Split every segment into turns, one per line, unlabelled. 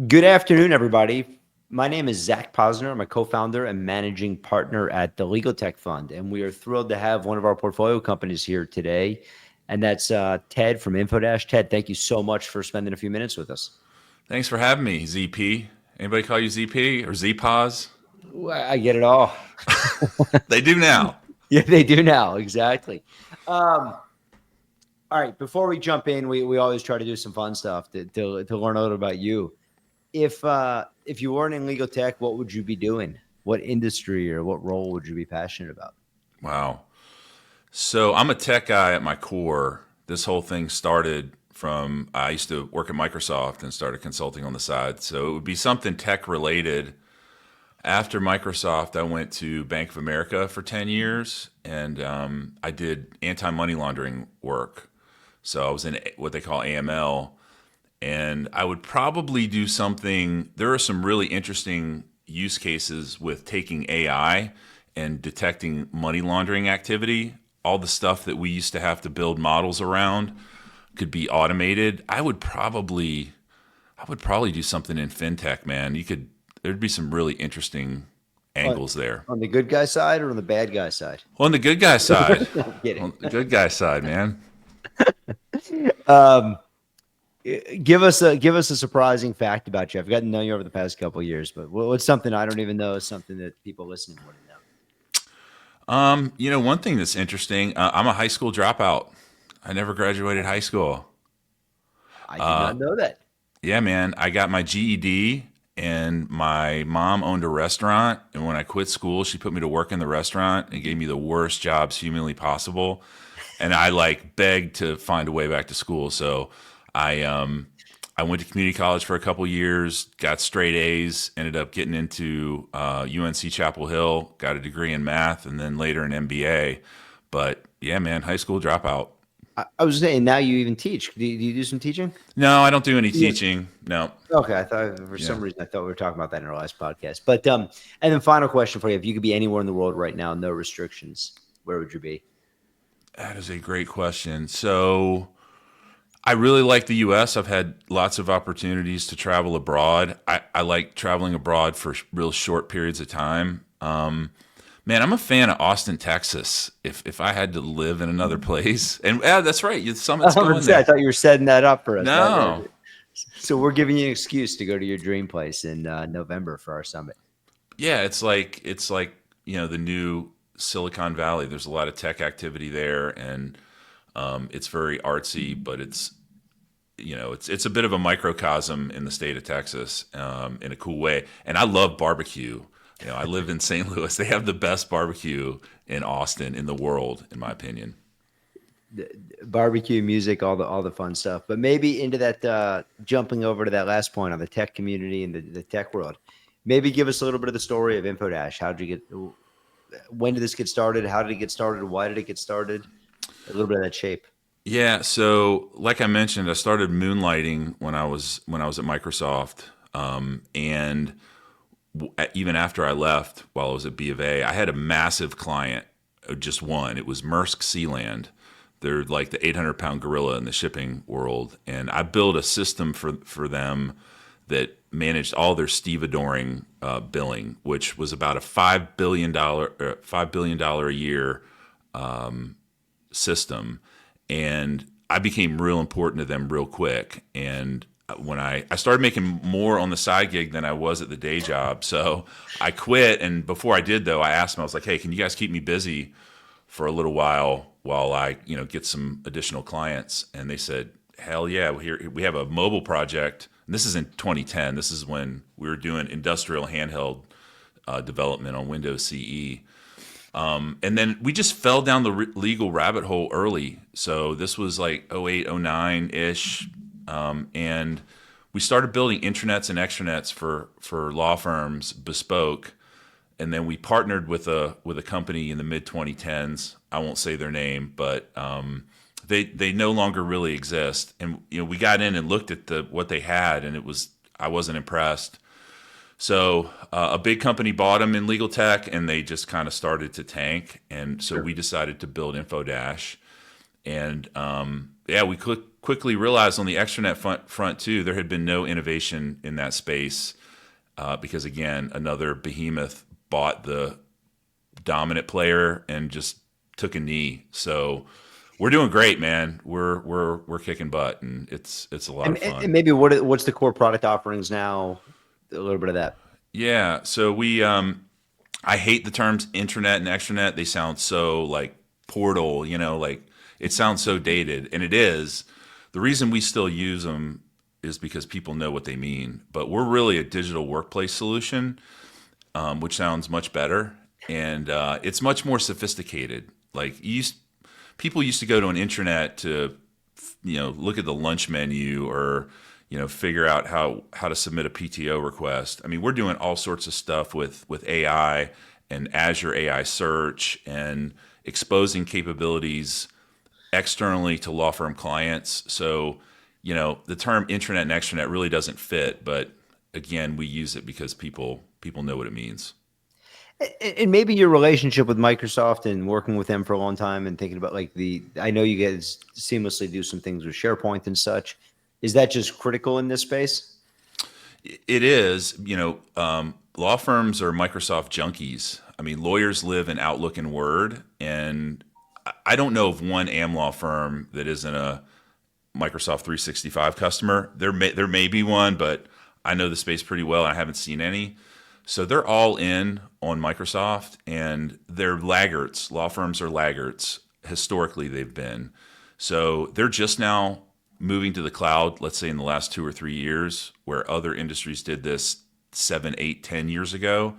Good afternoon, everybody. My name is Zach Posner. I'm a co-founder and managing partner at the LegalTech Fund, and we are thrilled to have one of our portfolio companies here today, and that's Ted from Infodash. Ted, thank you so much for spending a few minutes with us.
Thanks for having me, ZP. Anybody call you ZP or ZPOS?
I get it all.
They do now.
Yeah, they do now. Exactly. All right. Before we jump in, we always try to do some fun stuff to learn a little about you. If you weren't in legal tech, what would you be doing? What industry or what role would you be passionate about?
Wow. So I'm a tech guy at my core. This whole thing started from I used to work at Microsoft and started consulting on the side. So it would be something tech related. After Microsoft, I went to Bank of America for 10 years and I did anti money laundering work. So I was in what they call AML. And I would probably do something. There are some really interesting use cases with taking AI and detecting money laundering activity. All the stuff that we used to have to build models around could be automated. I would probably do something in fintech, man. There'd be some really interesting
On,
angles there.
on the good guy side or on the bad guy side?
On the good guy side,
I'm kidding.
on the good guy side, man.
Um, give us a surprising fact about you. I've gotten to know you over the past couple of years, but what's something I don't even know is something that people listening wouldn't know?
One thing that's interesting. I'm a high school dropout. I never graduated high school.
I did not know that.
Yeah, man. I got my GED and my mom owned a restaurant. And when I quit school, she put me to work in the restaurant and gave me the worst jobs humanly possible. And I like begged to find a way back to school. So I went to community college for a couple years, got straight A's, ended up getting into UNC Chapel Hill, got a degree in math, and then later an MBA. But yeah, man, high school dropout.
I was saying now you even teach. Do you do some teaching?
No, I don't do any
Yeah.
teaching. No.
Okay, I thought for
Yeah.
some reason I thought we were talking about that in our last podcast. But and then final question for you: if you could be anywhere in the world right now, no restrictions, where would you be?
That is a great question. So I really like the US. I've had lots of opportunities to travel abroad. I like traveling abroad for real short periods of time. Man, I'm a fan of Austin, Texas. If I had to live in another place, and yeah, that's right, the summit's going
I
there.
thought you were setting that up for us.
No,
So we're giving you an excuse to go to your dream place in November for our summit.
yeah, it's like the new Silicon Valley. There's a lot of tech activity there, and it's very artsy, but it's a bit of a microcosm in the state of Texas in a cool way. And I love barbecue. I live in St. Louis. They have the best barbecue in Austin in the world, in my opinion.
Barbecue, music, all the fun stuff. But maybe into that jumping over to that last point on the tech community and the tech world. Maybe give us a little bit of the story of Infodash. How did you get? When did this get started? How did it get started? Why did it get started? A little bit of that shape.
Yeah, so like I mentioned, I started moonlighting when I was at Microsoft, and even after I left, while I was at B of A, I had a massive client, just one. It was Maersk Sealand. They're like the 800-pound gorilla in the shipping world, and I built a system for them that managed all their stevedoring billing, which was about a $5 billion a year system. And I became real important to them real quick. And when I started making more on the side gig than I was at the day job. So I quit. And before I did, though, I asked them, I was like, hey, can you guys keep me busy for a little while I, get some additional clients? And they said, hell yeah, here we have a mobile project. And this is in 2010. This is when we were doing industrial handheld development on Windows CE. And then we just fell down the legal rabbit hole early. So this was like 08, 09 ish. And we started building intranets and extranets for law firms bespoke. And then we partnered with a company in the mid 2010s. I won't say their name, but they no longer really exist. And we got in and looked at what they had, and I wasn't impressed. So a big company bought them in legal tech, and they just kind of started to tank. And so
Sure.
we decided to build Infodash. And yeah, we quickly realized on the extranet front too, there had been no innovation in that space because again, another behemoth bought the dominant player and just took a knee. So we're doing great, man. We're kicking butt, and it's a lot of
And
fun.
maybe what's the core product offerings now? A little bit of that.
Yeah. So I hate the terms intranet and extranet. They sound so like portal, like it sounds so dated, and it is. The reason we still use them is because people know what they mean. But we're really a digital workplace solution, which sounds much better, and it's much more sophisticated. Like people used to go to an intranet to, look at the lunch menu or figure out how to submit a PTO request. I mean, we're doing all sorts of stuff with AI and Azure AI search and exposing capabilities externally to law firm clients. So, the term intranet and extranet really doesn't fit, but again, we use it because people know what it means.
And maybe your relationship with Microsoft and working with them for a long time and thinking about like I know you guys seamlessly do some things with SharePoint and such. Is that just critical in this space?
It is, law firms are Microsoft junkies. I mean, lawyers live in Outlook and Word, and I don't know of one AM law firm that isn't a Microsoft 365 customer. There may be one, but I know the space pretty well. And I haven't seen any. So they're all in on Microsoft, and they're laggards. Law firms are laggards. Historically, they've been. So they're just now moving to the cloud, let's say in the last 2 or 3 years, where other industries did this 7, 8, 10 years ago.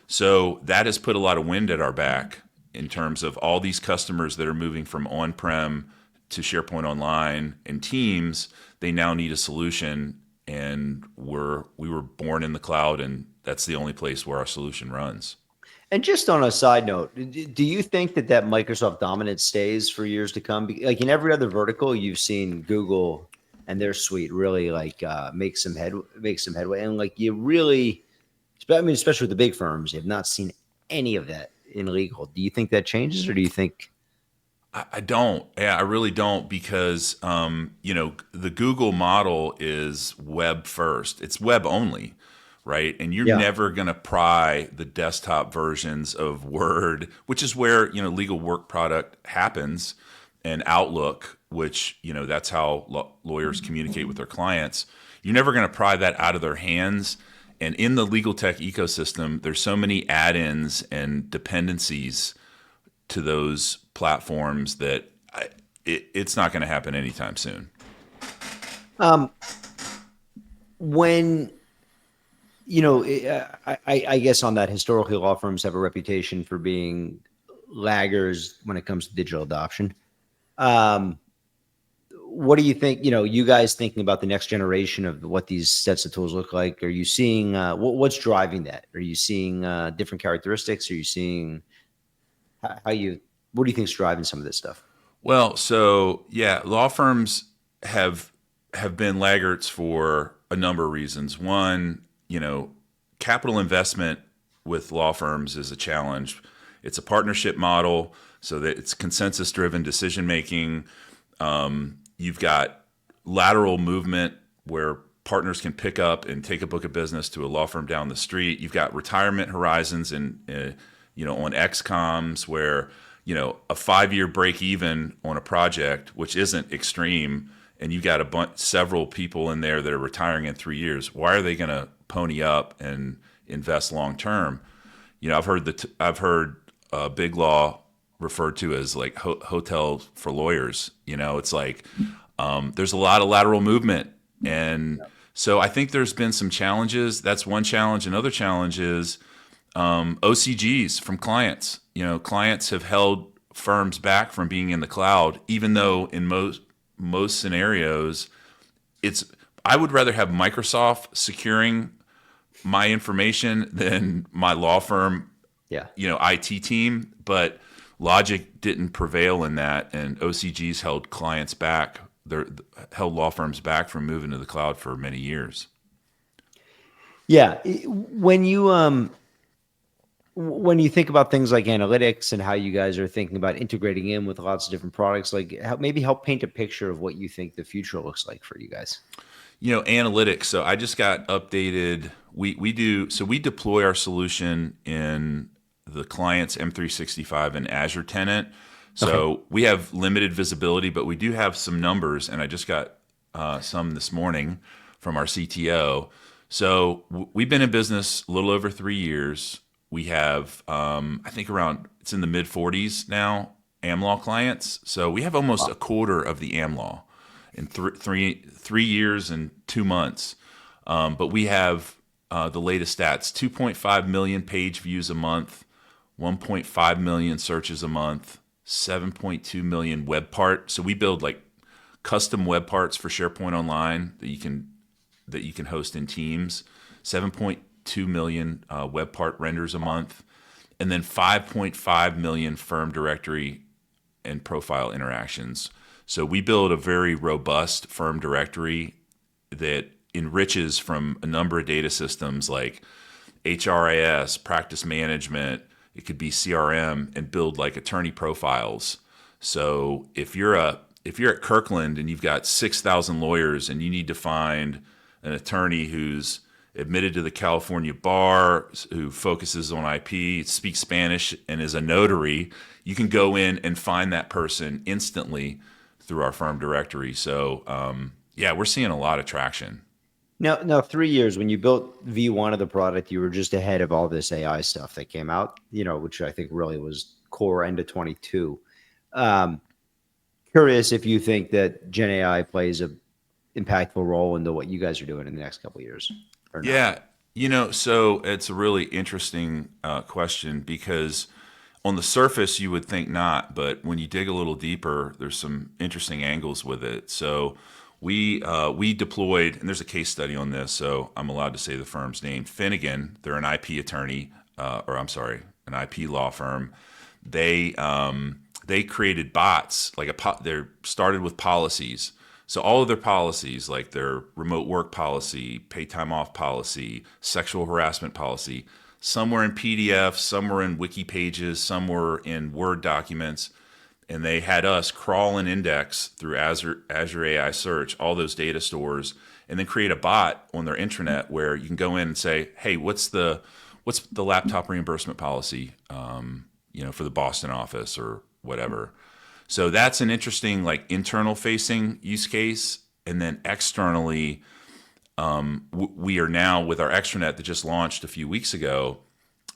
So that has put a lot of wind at our back in terms of all these customers that are moving from on-prem to SharePoint Online and Teams. They now need a solution, and we were born in the cloud, and that's the only place where our solution runs.
And just on a side note, do you think that Microsoft dominance stays for years to come? Like in every other vertical, you've seen Google and their suite really like make some headway, and like you really, I mean, especially with the big firms, you have not seen any of that in legal. Do you think that changes, or do you think?
I don't. Yeah, I really don't because the Google model is web first. It's web only, right? And you're
Yeah.
never going to pry the desktop versions of Word, which is where legal work product happens, and Outlook, which that's how lawyers communicate with their clients. You're never going to pry that out of their hands. And in the legal tech ecosystem, there's so many add-ins and dependencies to those platforms that it's not going to happen anytime soon.
Um, when I guess on that, historically, law firms have a reputation for being laggers when it comes to digital adoption. Um, what do you think? You guys thinking about the next generation of what these sets of tools look like? Are you seeing what's driving that? Are you seeing different characteristics? Are you seeing how you? What do you think's driving some of this stuff?
Well, so yeah, law firms have been laggards for a number of reasons. One, capital investment with law firms is a challenge. It's a partnership model, so that it's consensus driven decision making. You've got lateral movement where partners can pick up and take a book of business to a law firm down the street. You've got retirement horizons and on XComs where a 5-year break even on a project, which isn't extreme, and you got several people in there that are retiring in 3 years. Why are they going to pony up and invest long term? I've heard big law referred to as like hotel for lawyers. It's like there's a lot of lateral movement, and so I think there's been some challenges. That's one challenge. Another challenge is OCGs from clients. Clients have held firms back from being in the cloud, even though in most scenarios, I would rather have Microsoft securing my information than my law firm,
Yeah.
IT team. But logic didn't prevail in that, and OCGs held clients back. Held law firms back from moving to the cloud for many years.
Yeah. When you When you think about things like analytics and how you guys are thinking about integrating in with lots of different products, like maybe help paint a picture of what you think the future looks like for you guys.
Analytics. So I just got updated. We deploy our solution in the client's M365 and Azure tenant.
Okay.
So we have limited visibility, but we do have some numbers, and I just got some this morning from our CTO. So we've been in business a little over 3 years. We have, I think, around it's in the mid 40s now, AmLaw clients. So we have almost a
Wow.
quarter of the AmLaw in 3 years and 2 months. But we have the latest stats: 2.5 million page views a month, 1.5 million searches a month, 7.2 million web parts. So we build like custom web parts for SharePoint Online that you can host in Teams. 7.2 million web part renders a month, and then 5.5 million firm directory and profile interactions. So we build a very robust firm directory that enriches from a number of data systems like HRIS, practice management, it could be CRM, and build like attorney profiles. So if you're at Kirkland and you've got 6,000 lawyers and you need to find an attorney who's admitted to the California bar, who focuses on IP, speaks Spanish, and is a notary, you can go in and find that person instantly through our firm directory. So, yeah, we're seeing a lot of traction.
Now, 3 years when you built V1 of the product, you were just ahead of all this AI stuff that came out, which I think really was core end of 22. Um, Curious if you think that Gen AI plays a impactful role into what you guys are doing in the next couple of years or not.
Yeah, so it's a really interesting question because on the surface you would think not, but when you dig a little deeper, there's some interesting angles with it. So we deployed, and there's a case study on this, so I'm allowed to say the firm's name. Finnegan, they're an IP attorney, or I'm sorry, an IP law firm. They created bots like they started with policies. So all of their policies, like their remote work policy, pay time off policy, sexual harassment policy, some were in PDF, some were in wiki pages, some were in Word documents, and they had us crawl and index through Azure AI Search all those data stores, and then create a bot on their intranet where you can go in and say, "Hey, what's the laptop reimbursement policy? For the Boston office or whatever." So that's an interesting like internal facing use case, and then externally, we are now with our extranet that just launched a few weeks ago.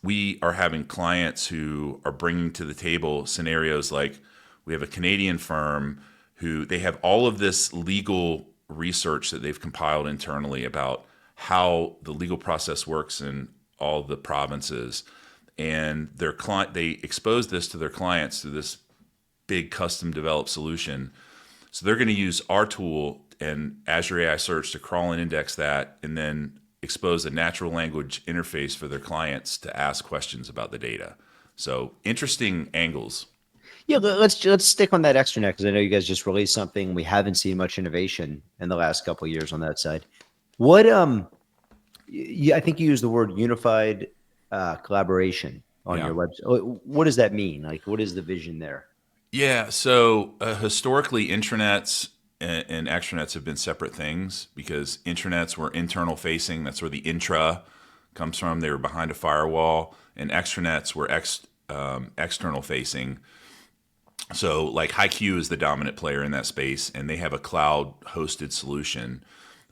We are having clients who are bringing to the table scenarios like we have a Canadian firm who they have all of this legal research that they've compiled internally about how the legal process works in all the provinces, and they expose this to their clients through this big custom developed solution. So they're going to use our tool and Azure AI Search to crawl and index that, and then expose a natural language interface for their clients to ask questions about the data. So interesting angles.
Yeah, let's stick on that extranet because I know you guys just released something. We haven't seen much innovation in the last couple of years on that side. What I think you used the word unified collaboration on
Yeah.
your website. What does that mean? Like, what is the vision there?
Yeah. So historically, intranets and extranets have been separate things because intranets were internal facing. That's where the intra comes from. They were behind a firewall, and extranets were external facing. So, like HiQ is the dominant player in that space, and they have a cloud hosted solution.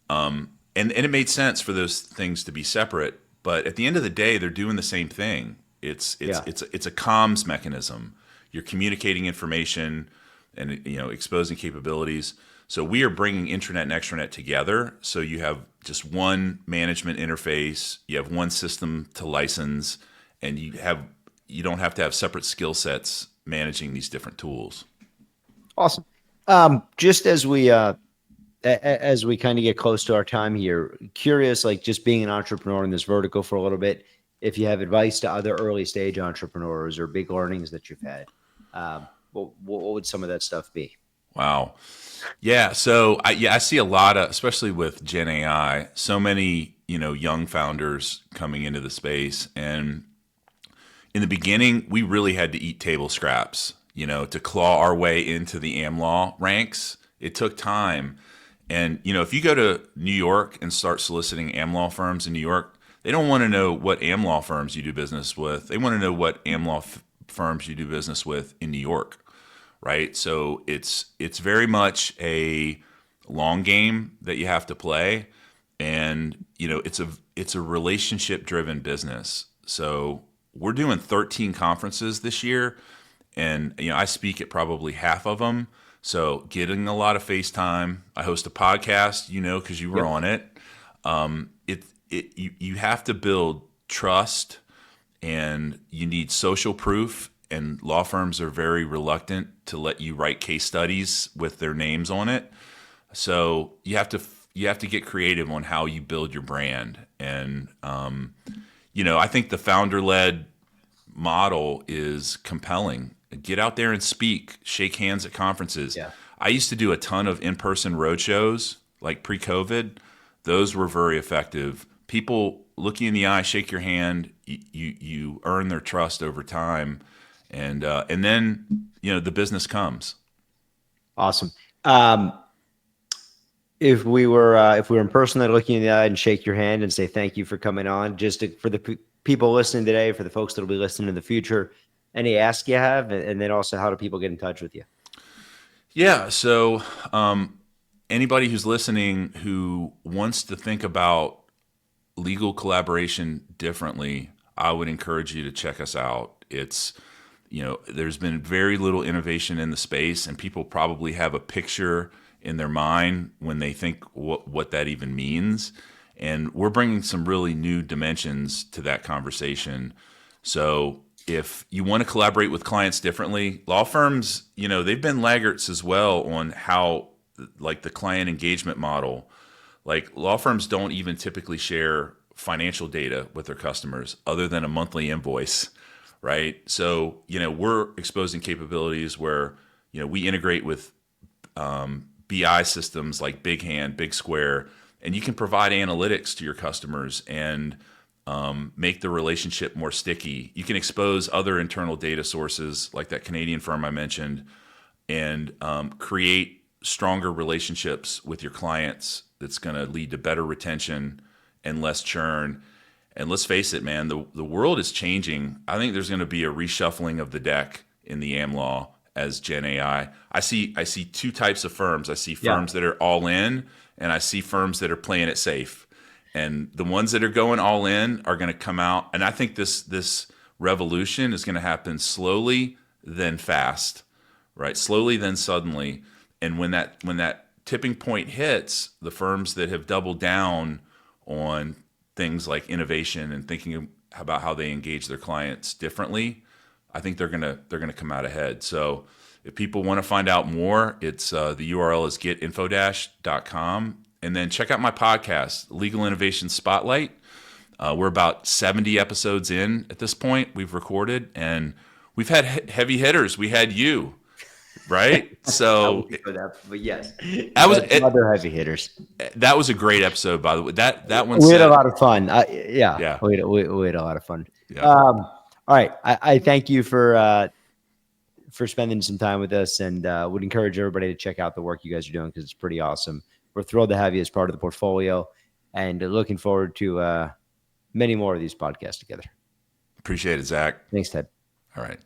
And it made sense for those things to be separate. But at the end of the day, they're doing the same thing.
Yeah.
It's a comms mechanism. You're communicating information and exposing capabilities. So we are bringing intranet and extranet together. So you have just one management interface. You have one system to license, and you don't have to have separate skill sets managing these different tools.
Awesome. Just as we kind of get close to our time here, curious, like just being an entrepreneur in this vertical for a little bit, if you have advice to other early stage entrepreneurs or big learnings that you've had, what would some of that stuff be?
Wow. Yeah. So I see a lot of, especially with Gen AI, so many young founders coming into the space, and in the beginning, we really had to eat table scraps, to claw our way into the AmLaw ranks. It took time. And, if you go to New York and start soliciting AmLaw firms in New York, they don't want to know what AmLaw firms you do business with. They want to know what AmLaw firms you do business with in New York, right? So it's very much a long game that you have to play. And, it's a relationship driven business. So we're doing 13 conferences this year, and I speak at probably half of them. So getting a lot of FaceTime. I host a podcast, because you were on it. You have to build trust, and you need social proof. And law firms are very reluctant to let you write case studies with their names on it. So you have to get creative on how you build your brand. And I think the founder-led model is compelling. Get out there and speak, shake hands at conferences.
Yeah.
I used to do a ton of in-person roadshows, like pre-COVID. Those were very effective. People look you in the eye, shake your hand. You earn their trust over time, and then the business comes.
Awesome. If we were in person, I'd look you in the eye and shake your hand and say thank you for coming on. For the people listening today, for the folks that'll be listening in the future, any ask you have, and then also how do people get in touch with you?
Yeah. So anybody who's listening who wants to think about legal collaboration differently, I would encourage you to check us out. It's there's been very little innovation in the space, and people probably have a picture in their mind when they think what that even means. And we're bringing some really new dimensions to that conversation. So if you want to collaborate with clients differently, law firms, they've been laggards as well on how, like, the client engagement model. Like, law firms don't even typically share financial data with their customers other than a monthly invoice, right? So, we're exposing capabilities where, we integrate with BI systems like Big Hand, Big Square, and you can provide analytics to your customers and make the relationship more sticky. You can expose other internal data sources like that Canadian firm I mentioned, and create stronger relationships with your clients that's going to lead to better retention and less churn. And let's face it, man, the world is changing. I think there's going to be a reshuffling of the deck in the AmLaw as Gen AI. I see two types of firms. I see firms that are all in, and I see firms that are playing it safe. And the ones that are going all in are going to come out. And I think this revolution is going to happen slowly, then fast, right? Slowly, then suddenly. And when that tipping point hits, the firms that have doubled down on things like innovation and thinking about how they engage their clients differently, I think they're gonna come out ahead. So if people want to find out more, it's the URL is getinfodash.com. And then check out my podcast, Legal Innovation Spotlight. We're about 70 episodes in at this point. We've recorded, and we've had heavy hitters. We had you, right? So,
but yes,
that was
other heavy hitters.
That was a great episode, by the way. That one.
We had a lot of fun.
Yeah.
We had a lot of fun.
Yeah.
All right. I thank you for spending some time with us, and would encourage everybody to check out the work you guys are doing because it's pretty awesome. We're thrilled to have you as part of the portfolio, and looking forward to many more of these podcasts together.
Appreciate it, Zach.
Thanks, Ted.
All right.